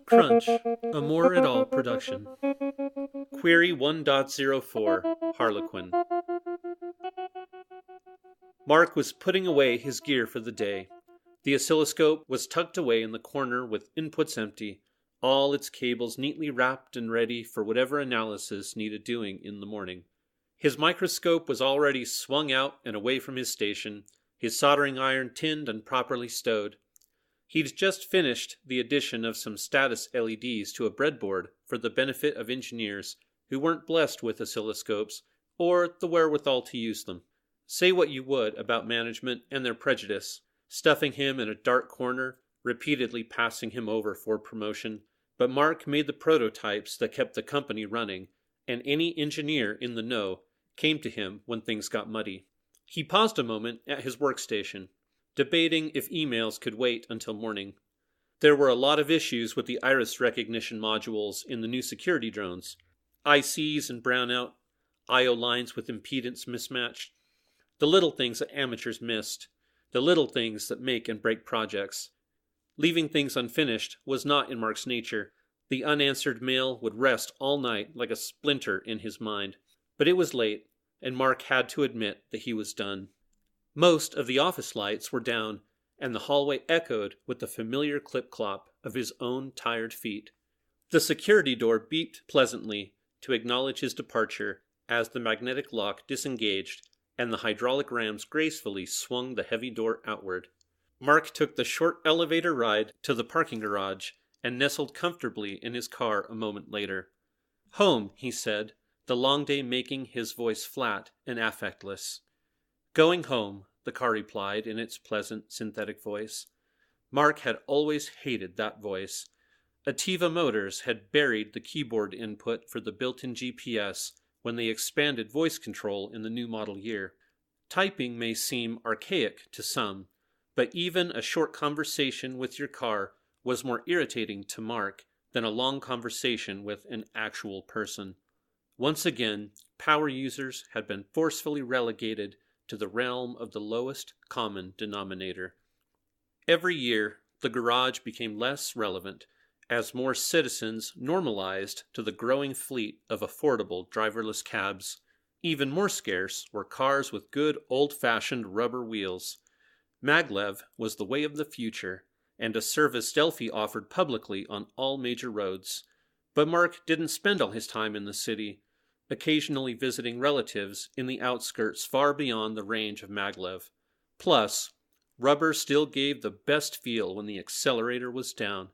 Crunch, a More It All production. Query 1.04, Harlequin. Mark was putting away his gear for the day. The oscilloscope was tucked away in the corner with inputs empty, all its cables neatly wrapped and ready for whatever analysis needed doing in the morning. His microscope was already swung out and away from his station, his soldering iron tinned and properly stowed. He'd just finished the addition of some status LEDs to a breadboard for the benefit of engineers who weren't blessed with oscilloscopes or the wherewithal to use them. Say what you would about management and their prejudice, stuffing him in a dark corner, repeatedly passing him over for promotion, but Mark made the prototypes that kept the company running, and any engineer in the know came to him when things got muddy. He paused a moment at his workstation, debating if emails could wait until morning. There were a lot of issues with the iris recognition modules in the new security drones. ICs and brownout, I/O lines with impedance mismatched. The little things that amateurs missed. The little things that make and break projects. Leaving things unfinished was not in Mark's nature. The unanswered mail would rest all night like a splinter in his mind. But it was late, and Mark had to admit that he was done. Most of the office lights were down, and the hallway echoed with the familiar clip-clop of his own tired feet. The security door beeped pleasantly to acknowledge his departure as the magnetic lock disengaged and the hydraulic rams gracefully swung the heavy door outward. Mark took the short elevator ride to the parking garage and nestled comfortably in his car a moment later. "Home," he said, the long day making his voice flat and affectless. "Going home," the car replied in its pleasant synthetic voice. Mark had always hated that voice. Ativa Motors had buried the keyboard input for the built-in GPS when they expanded voice control in the new model year. Typing may seem archaic to some, but even a short conversation with your car was more irritating to Mark than a long conversation with an actual person. Once again, power users had been forcefully relegated to the realm of the lowest common denominator. Every year, the garage became less relevant as more citizens normalized to the growing fleet of affordable driverless cabs. Even more scarce were cars with good old-fashioned rubber wheels. Maglev was the way of the future, and a service Delphi offered publicly on all major roads. But Mark didn't spend all his time in the city, occasionally visiting relatives in the outskirts far beyond the range of Maglev. Plus, rubber still gave the best feel when the accelerator was down.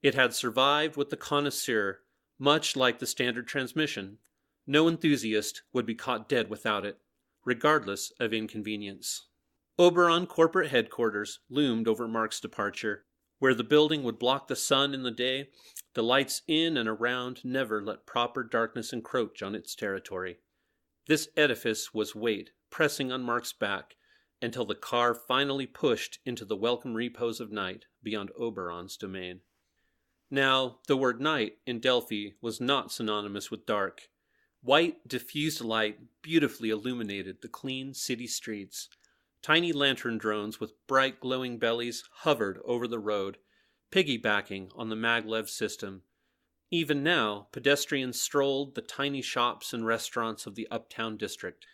It had survived with the connoisseur, much like the standard transmission. No enthusiast would be caught dead without it, regardless of inconvenience. Oberon corporate headquarters loomed over Mark's departure. Where the building would block the sun in the day, the lights in and around never let proper darkness encroach on its territory. This edifice was weight pressing on Mark's back until the car finally pushed into the welcome repose of night beyond Oberon's domain. Now, the word night in Delphi was not synonymous with dark. White, diffused light beautifully illuminated the clean city streets. Tiny lantern drones with bright glowing bellies hovered over the road, piggybacking on the maglev system. Even now, pedestrians strolled the tiny shops and restaurants of the uptown district.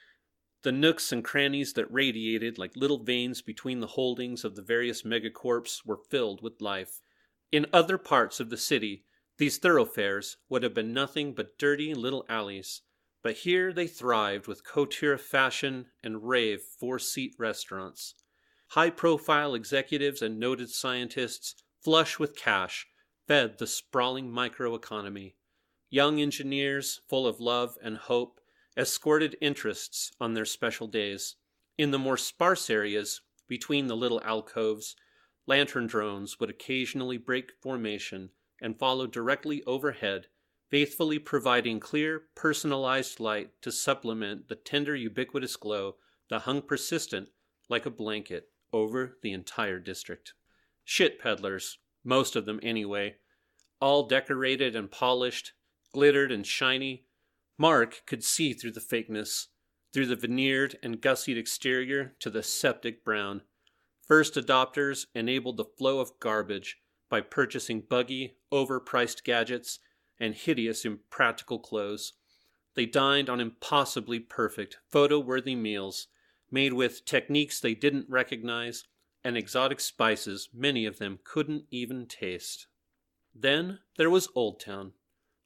The nooks and crannies that radiated like little veins between the holdings of the various megacorps were filled with life. In other parts of the city, these thoroughfares would have been nothing but dirty little alleys, but here they thrived with couture fashion and rave four-seat restaurants. High-profile executives and noted scientists, flush with cash, fed the sprawling microeconomy. Young engineers, full of love and hope, escorted interests on their special days. In the more sparse areas, between the little alcoves, lantern drones would occasionally break formation and follow directly overhead, faithfully providing clear, personalized light to supplement the tender, ubiquitous glow that hung persistent like a blanket over the entire district. Shit peddlers, most of them anyway, all decorated and polished, glittered and shiny. Mark could see through the fakeness, through the veneered and gussied exterior to the septic brown. First adopters enabled the flow of garbage by purchasing buggy, overpriced gadgets and hideous, impractical clothes. They dined on impossibly perfect, photo-worthy meals, made with techniques they didn't recognize, and exotic spices many of them couldn't even taste. Then there was Old Town,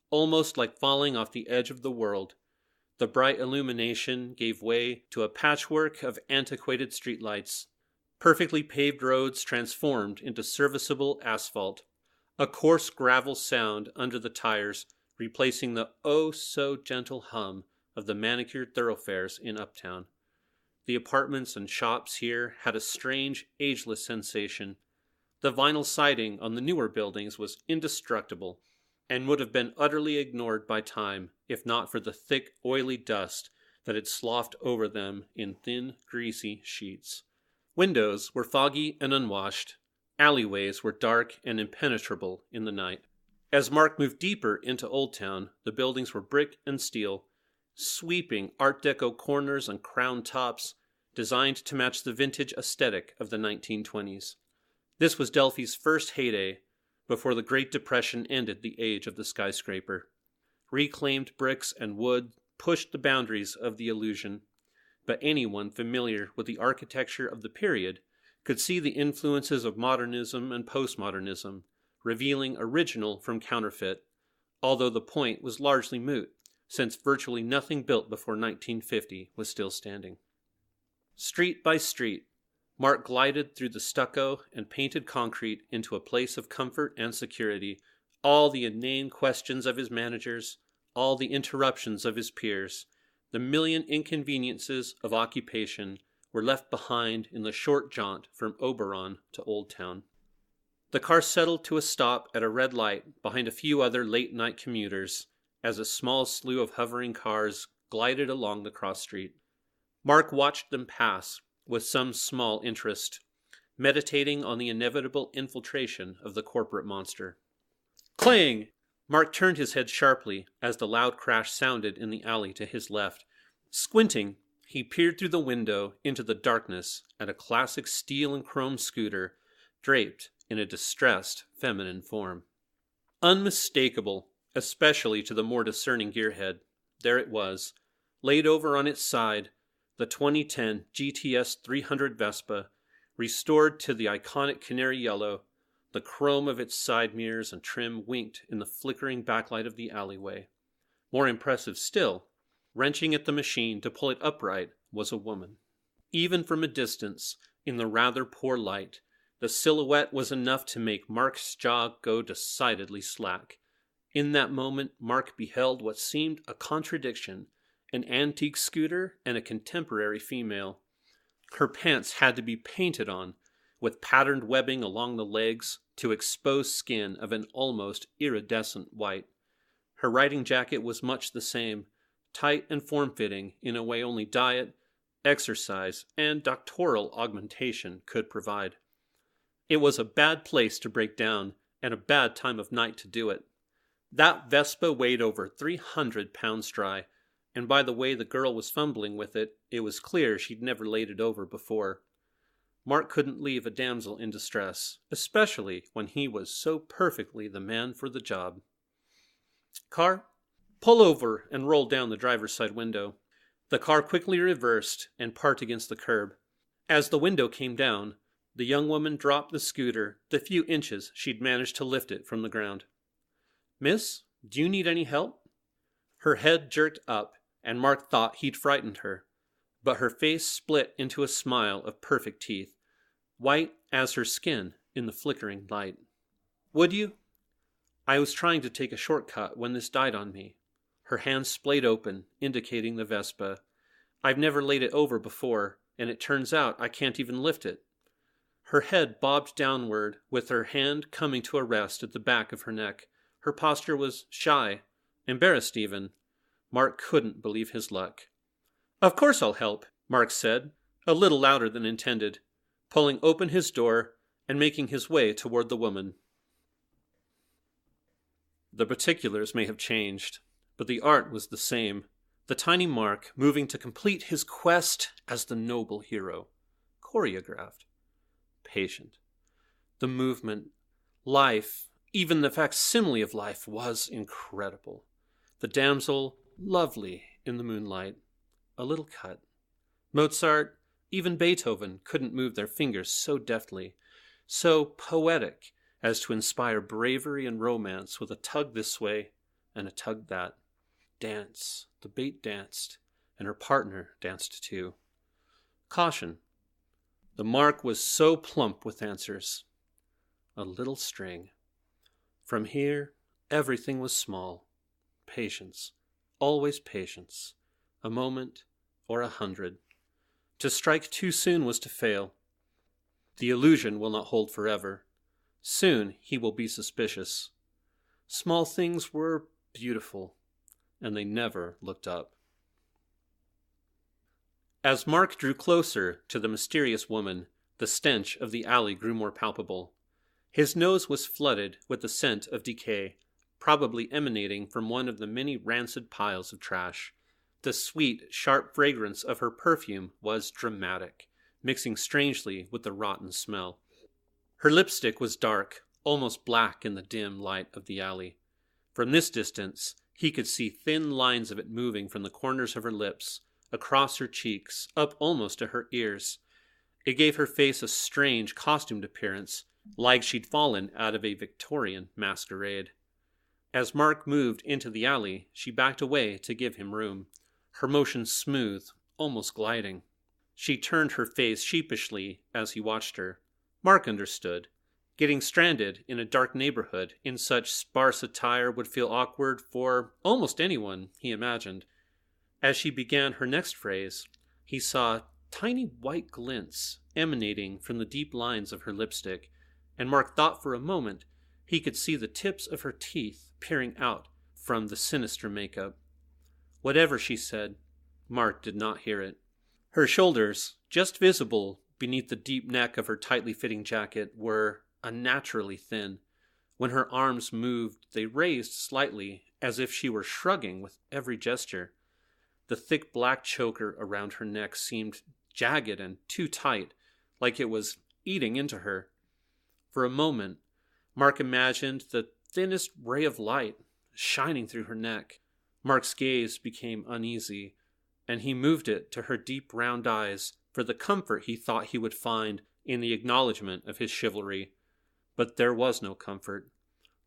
almost like falling off the edge of the world. The bright illumination gave way to a patchwork of antiquated streetlights, perfectly paved roads transformed into serviceable asphalt, a coarse gravel sound under the tires replacing the oh-so-gentle hum of the manicured thoroughfares in Uptown. The apartments and shops here had a strange, ageless sensation. The vinyl siding on the newer buildings was indestructible and would have been utterly ignored by time if not for the thick, oily dust that had sloughed over them in thin, greasy sheets. Windows were foggy and unwashed. Alleyways were dark and impenetrable in the night. As Mark moved deeper into Old Town, the buildings were brick and steel, sweeping Art Deco corners and crown tops, designed to match the vintage aesthetic of the 1920s. This was Delphi's first heyday, before the Great Depression ended the age of the skyscraper. Reclaimed bricks and wood pushed the boundaries of the illusion, but anyone familiar with the architecture of the period could see the influences of modernism and postmodernism, revealing original from counterfeit, although the point was largely moot, since virtually nothing built before 1950 was still standing. Street by street, Mark glided through the stucco and painted concrete into a place of comfort and security. All the inane questions of his managers, all the interruptions of his peers, the million inconveniences of occupation were left behind in the short jaunt from Oberon to Old Town. The car settled to a stop at a red light behind a few other late-night commuters as a small slew of hovering cars glided along the cross street. Mark watched them pass with some small interest, meditating on the inevitable infiltration of the corporate monster. Clang! Mark turned his head sharply as the loud crash sounded in the alley to his left. Squinting, he peered through the window into the darkness at a classic steel and chrome scooter draped in a distressed feminine form. Unmistakable, especially to the more discerning gearhead, there it was, laid over on its side, the 2010 GTS 300 Vespa, restored to the iconic canary yellow. The chrome of its side mirrors and trim winked in the flickering backlight of the alleyway. More impressive still, wrenching at the machine to pull it upright, was a woman. Even from a distance, in the rather poor light, the silhouette was enough to make Mark's jaw go decidedly slack. In that moment, Mark beheld what seemed a contradiction, an antique scooter and a contemporary female. Her pants had to be painted on, with patterned webbing along the legs to expose skin of an almost iridescent white. Her riding jacket was much the same, tight and form-fitting in a way only diet, exercise, and doctoral augmentation could provide. It was a bad place to break down, and a bad time of night to do it. That Vespa weighed over 300 pounds dry, and by the way the girl was fumbling with it, it was clear she'd never laid it over before. Mark couldn't leave a damsel in distress, especially when he was so perfectly the man for the job. Car, pull over and roll down the driver's side window. The car quickly reversed and parked against the curb. As the window came down, the young woman dropped the scooter the few inches she'd managed to lift it from the ground. Miss, do you need any help? Her head jerked up, and Mark thought he'd frightened her. But her face split into a smile of perfect teeth, white as her skin in the flickering light. Would you? I was trying to take a shortcut when this died on me. Her hand splayed open, indicating the Vespa. I've never laid it over before, and it turns out I can't even lift it. Her head bobbed downward, with her hand coming to a rest at the back of her neck. Her posture was shy, embarrassed even. Mark couldn't believe his luck. Of course I'll help, Mark said, a little louder than intended, pulling open his door and making his way toward the woman. The particulars may have changed, but the art was the same. The tiny Mark moving to complete his quest as the noble hero, choreographed. patient. The movement, life, even the facsimile of life was incredible. The damsel, lovely in the moonlight, a little cut. Mozart, even Beethoven couldn't move their fingers so deftly, so poetic as to inspire bravery and romance with a tug this way and a tug that. Dance, the bait danced, and her partner danced too. Caution. The mark was so plump with answers. A little string. From here, everything was small. Patience, always patience. A moment or 100. To strike too soon was to fail. The illusion will not hold forever. Soon he will be suspicious. Small things were beautiful, and they never looked up. As Mark drew closer to the mysterious woman, the stench of the alley grew more palpable. His nose was flooded with the scent of decay, probably emanating from one of the many rancid piles of trash. The sweet, sharp fragrance of her perfume was dramatic, mixing strangely with the rotten smell. Her lipstick was dark, almost black in the dim light of the alley. From this distance, he could see thin lines of it moving from the corners of her lips, across her cheeks, up almost to her ears. It gave her face a strange, costumed appearance, like she'd fallen out of a Victorian masquerade. As Mark moved into the alley, she backed away to give him room, her motion smooth, almost gliding. She turned her face sheepishly as he watched her. Mark understood. Getting stranded in a dark neighborhood in such sparse attire would feel awkward for almost anyone, he imagined. As she began her next phrase, he saw tiny white glints emanating from the deep lines of her lipstick, and Mark thought for a moment he could see the tips of her teeth peering out from the sinister makeup. Whatever she said, Mark did not hear it. Her shoulders, just visible beneath the deep neck of her tightly fitting jacket, were unnaturally thin. When her arms moved, they raised slightly, as if she were shrugging with every gesture. The thick black choker around her neck seemed jagged and too tight, like it was eating into her. For a moment, Mark imagined the thinnest ray of light shining through her neck. Mark's gaze became uneasy, and he moved it to her deep round eyes for the comfort he thought he would find in the acknowledgement of his chivalry. But there was no comfort.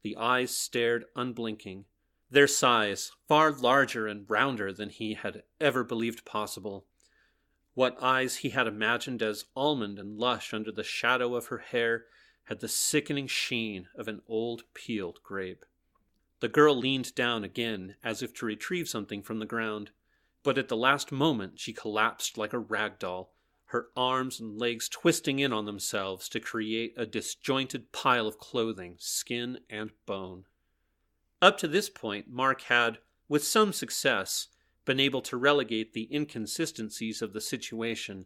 The eyes stared unblinking, their size far larger and rounder than he had ever believed possible. What eyes he had imagined as almond and lush under the shadow of her hair had the sickening sheen of an old peeled grape. The girl leaned down again as if to retrieve something from the ground, but at the last moment she collapsed like a rag doll, her arms and legs twisting in on themselves to create a disjointed pile of clothing, skin and bone. Up to this point, Mark had, with some success, been able to relegate the inconsistencies of the situation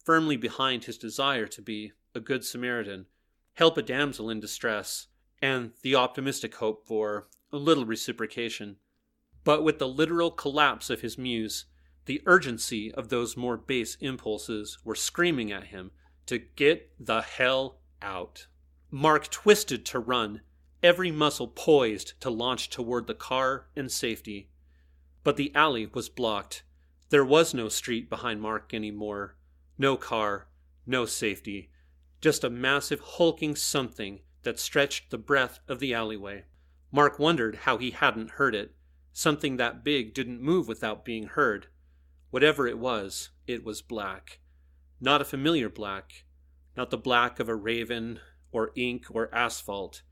firmly behind his desire to be a good Samaritan, help a damsel in distress, and the optimistic hope for a little reciprocation. But with the literal collapse of his muse, the urgency of those more base impulses were screaming at him to get the hell out. Mark twisted to run, every muscle poised to launch toward the car and safety. But the alley was blocked. There was no street behind Mark anymore. No car, no safety. Just a massive hulking something that stretched the breadth of the alleyway. Mark wondered how he hadn't heard it. Something that big didn't move without being heard. Whatever it was black. Not a familiar black. Not the black of a raven or ink or asphalt.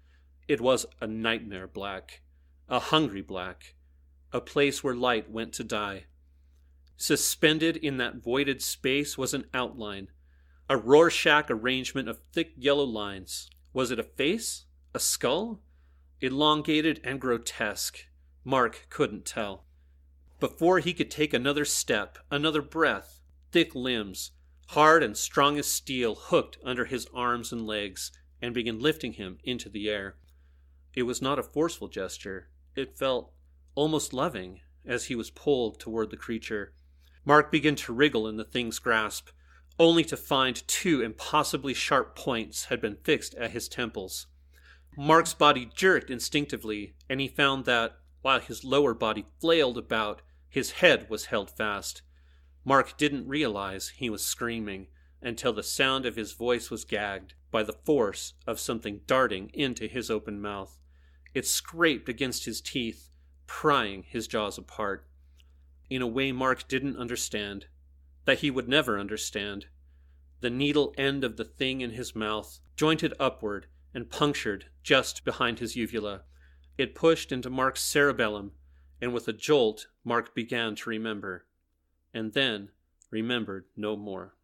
It was a nightmare black. A hungry black. A place where light went to die. Suspended in that voided space was an outline. A Rorschach arrangement of thick yellow lines. Was it a face? A skull? Elongated and grotesque. Mark couldn't tell. Before he could take another step, another breath, thick limbs, hard and strong as steel, hooked under his arms and legs and began lifting him into the air. It was not a forceful gesture. It felt almost loving as he was pulled toward the creature. Mark began to wriggle in the thing's grasp, only to find two impossibly sharp points had been fixed at his temples. Mark's body jerked instinctively, and he found that, while his lower body flailed about, his head was held fast. Mark didn't realize he was screaming until the sound of his voice was gagged by the force of something darting into his open mouth. It scraped against his teeth, prying his jaws apart. In a way Mark didn't understand, that he would never understand. The needle end of the thing in his mouth jointed upward and punctured just behind his uvula. It pushed into Mark's cerebellum, and with a jolt Mark began to remember, and then remembered no more.